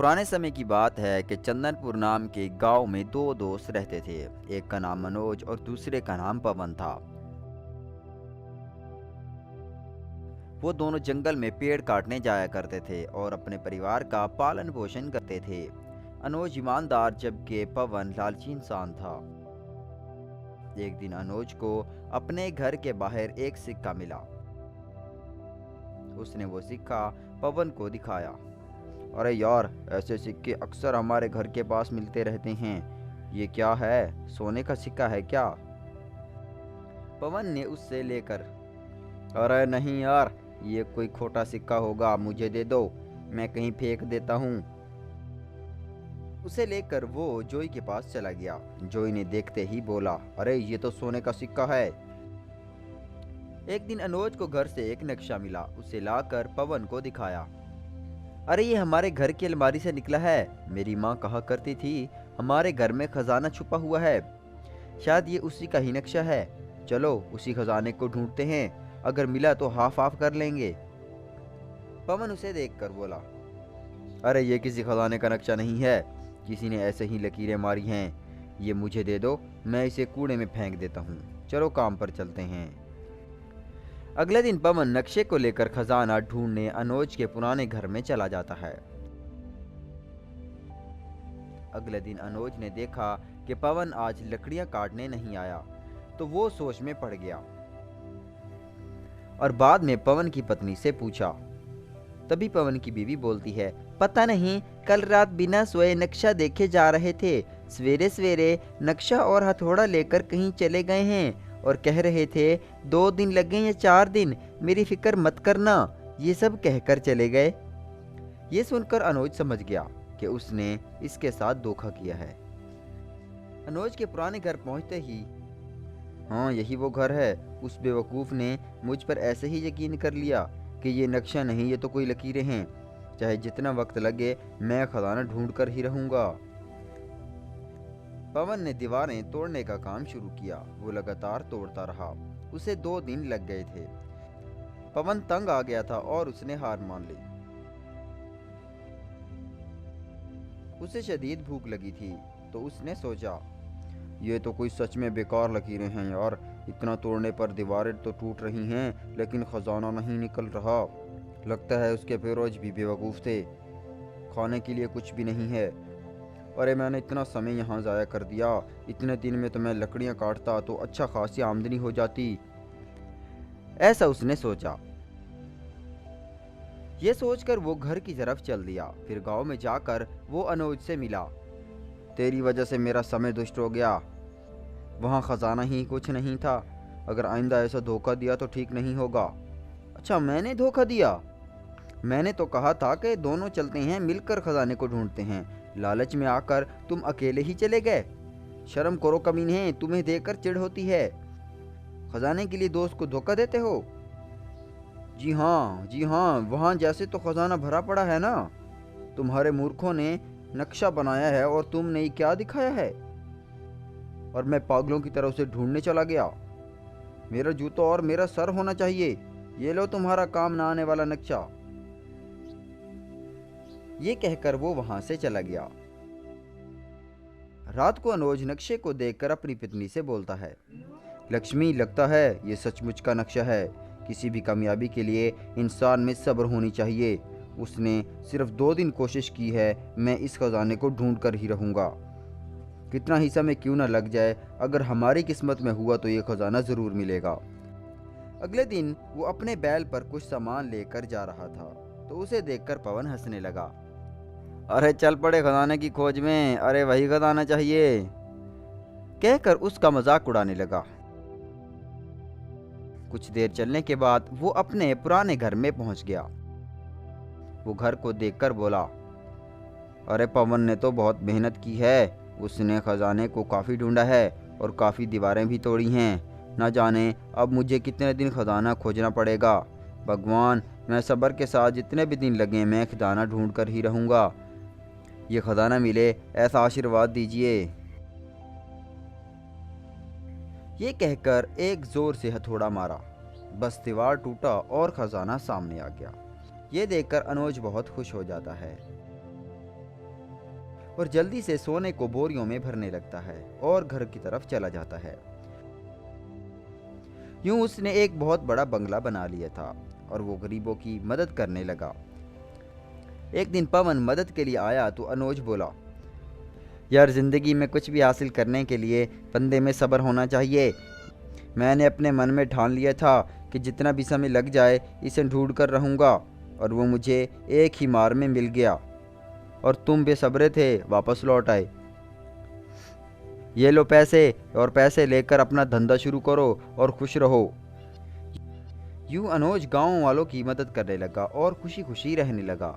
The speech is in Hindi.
पुराने समय की बात है कि चंदनपुर नाम के गांव में दो दोस्त रहते थे। एक का नाम मनोज और दूसरे का नाम पवन था। वो दोनों जंगल में पेड़ काटने जाया करते थे और अपने परिवार का पालन पोषण करते थे। मनोज ईमानदार जबकि पवन लालची इंसान था। एक दिन मनोज को अपने घर के बाहर एक सिक्का मिला। उसने वो सिक्का पवन को दिखाया। अरे यार, ऐसे सिक्के अक्सर हमारे घर के पास मिलते रहते हैं। ये क्या है, सोने का सिक्का है क्या? पवन ने उससे लेकर, अरे नहीं यार, ये कोई खोटा सिक्का होगा, मुझे दे दो, मैं कहीं फेंक देता हूँ। उसे लेकर वो जोई के पास चला गया। जोई ने देखते ही बोला, अरे ये तो सोने का सिक्का है। एक दिन अनुज को घर से एक नक्शा मिला। उसे लाकर पवन को दिखाया। अरे ये हमारे घर की अलमारी से निकला है। मेरी माँ कहा करती थी हमारे घर में खजाना छुपा हुआ है। शायद ये उसी का ही नक्शा है। चलो उसी खजाने को ढूंढते हैं, अगर मिला तो हाफ हाफ कर लेंगे। पवन उसे देखकर बोला, अरे ये किसी खजाने का नक्शा नहीं है, किसी ने ऐसे ही लकीरें मारी हैं। ये मुझे दे दो, मैं इसे कूड़े में फेंक देता हूँ। चलो काम पर चलते हैं। अगले दिन पवन नक्शे को लेकर खजाना ढूंढने अनुज के पुराने घर में चला जाता है। अगले दिन अनुज ने देखा कि पवन आज लकड़ियां काटने नहीं आया, तो वो सोच में पड़ गया और बाद में पवन की पत्नी से पूछा। तभी पवन की बीवी बोलती है, पता नहीं, कल रात बिना सोए नक्शा देखे जा रहे थे। सवेरे सवेरे नक्शा और हथौड़ा लेकर कहीं चले गए हैं और कह रहे थे 2 दिन लगे या 4 दिन, मेरी फिक्र मत करना। ये सब कहकर चले गए। ये सुनकर अनुज समझ गया कि उसने इसके साथ धोखा किया है। अनुज के पुराने घर पहुंचते ही, हाँ यही वो घर है। उस बेवकूफ़ ने मुझ पर ऐसे ही यकीन कर लिया कि ये नक्शा नहीं, ये तो कोई लकीरें हैं। चाहे जितना वक्त लगे, मैं खजाना ढूंढ कर ही रहूंगा। पवन ने दीवारें तोड़ने का काम शुरू किया। वो लगातार तोड़ता रहा। उसे 2 दिन लग गए थे। पवन तंग आ गया था और उसने हार मान ली। उसे शदीद भूख लगी थी, तो उसने सोचा, ये तो कोई सच में बेकार लकीरें हैं यार। इतना तोड़ने पर दीवारें तो टूट रही हैं, लेकिन खजाना नहीं निकल रहा। लगता है उसके फिरोज भी बेवकूफ़ थे। खाने के लिए कुछ भी नहीं है। अरे मैंने इतना समय यहाँ ज़ाया कर दिया। इतने दिन में तो मैं लकड़ियाँ काटता तो अच्छा खासी आमदनी हो जाती। ऐसा उसने सोचा। ये सोचकर वो घर की तरफ चल दिया। फिर गांव में जाकर वो अनुज से मिला। तेरी वजह से मेरा समय दुष्ट हो गया। वहाँ खजाना ही कुछ नहीं था। अगर आइंदा ऐसा धोखा दिया तो ठीक नहीं होगा। अच्छा, मैंने धोखा दिया? मैंने तो कहा था कि दोनों चलते हैं, मिलकर खजाने को ढूंढते हैं। लालच में आकर तुम अकेले ही चले गए। शर्म करो कमीने, तुम्हें देखकर चिढ़ होती है। खजाने के लिए दोस्त को धोखा देते हो? जी हाँ जी हाँ, वहाँ जैसे तो खजाना भरा पड़ा है ना। तुम्हारे मूर्खों ने नक्शा बनाया है और तुमने क्या दिखाया है, और मैं पागलों की तरह उसे ढूंढने चला गया। मेरा जूता और मेरा सर होना चाहिए। ये लो तुम्हारा काम ना आने वाला नक्शा। ये कहकर वो वहां से चला गया। रात को अनुज नक्शे को देखकर अपनी पत्नी से बोलता है, लक्ष्मी, लगता है ये सचमुच का नक्शा है। किसी भी कामयाबी के लिए इंसान में सब्र होनी चाहिए। उसने सिर्फ 2 दिन कोशिश की है। मैं इस खजाने को ढूंढ कर ही रहूंगा। कितना ही समय क्यों ना लग जाए, अगर हमारी किस्मत में हुआ तो ये खजाना ज़रूर मिलेगा। अगले दिन वो अपने बैल पर कुछ सामान लेकर जा रहा था, तो उसे देखकर पवन हंसने लगा। अरे चल पड़े खजाने की खोज में, अरे वही खजाना चाहिए, कहकर उसका मजाक उड़ाने लगा। कुछ देर चलने के बाद वो अपने पुराने घर में पहुंच गया। वो घर को देखकर बोला, अरे पवन ने तो बहुत मेहनत की है। उसने खजाने को काफ़ी ढूंढा है और काफ़ी दीवारें भी तोड़ी हैं। न जाने अब मुझे कितने दिन खजाना खोजना पड़ेगा। भगवान, मैं सब्र के साथ जितने भी दिन लगे मैं खजाना ढूंढ कर ही रहूँगा। ये खजाना मिले ऐसा आशीर्वाद दीजिए। ये कहकर एक जोर से हथौड़ा मारा। बस दीवार टूटा और खजाना सामने आ गया। ये देखकर अनुज बहुत खुश हो जाता है। और जल्दी से सोने को बोरियों में भरने लगता है और घर की तरफ चला जाता है। यूं उसने एक बहुत बड़ा बंगला बना लिया था और वो गरीबों की मदद करने लगा। एक दिन पवन मदद के लिए आया तो अनोज बोला, यार ज़िंदगी में कुछ भी हासिल करने के लिए बंदे में सब्र होना चाहिए। मैंने अपने मन में ठान लिया था कि जितना भी समय लग जाए इसे ढूंढ कर रहूँगा, और वो मुझे एक ही मार में मिल गया। और तुम बेसब्रे थे, वापस लौट आए। ये लो पैसे, और पैसे लेकर अपना धंधा शुरू करो और खुश रहो। यूं अनोज गांव वालों की मदद करने लगा और खुशी खुशी रहने लगा।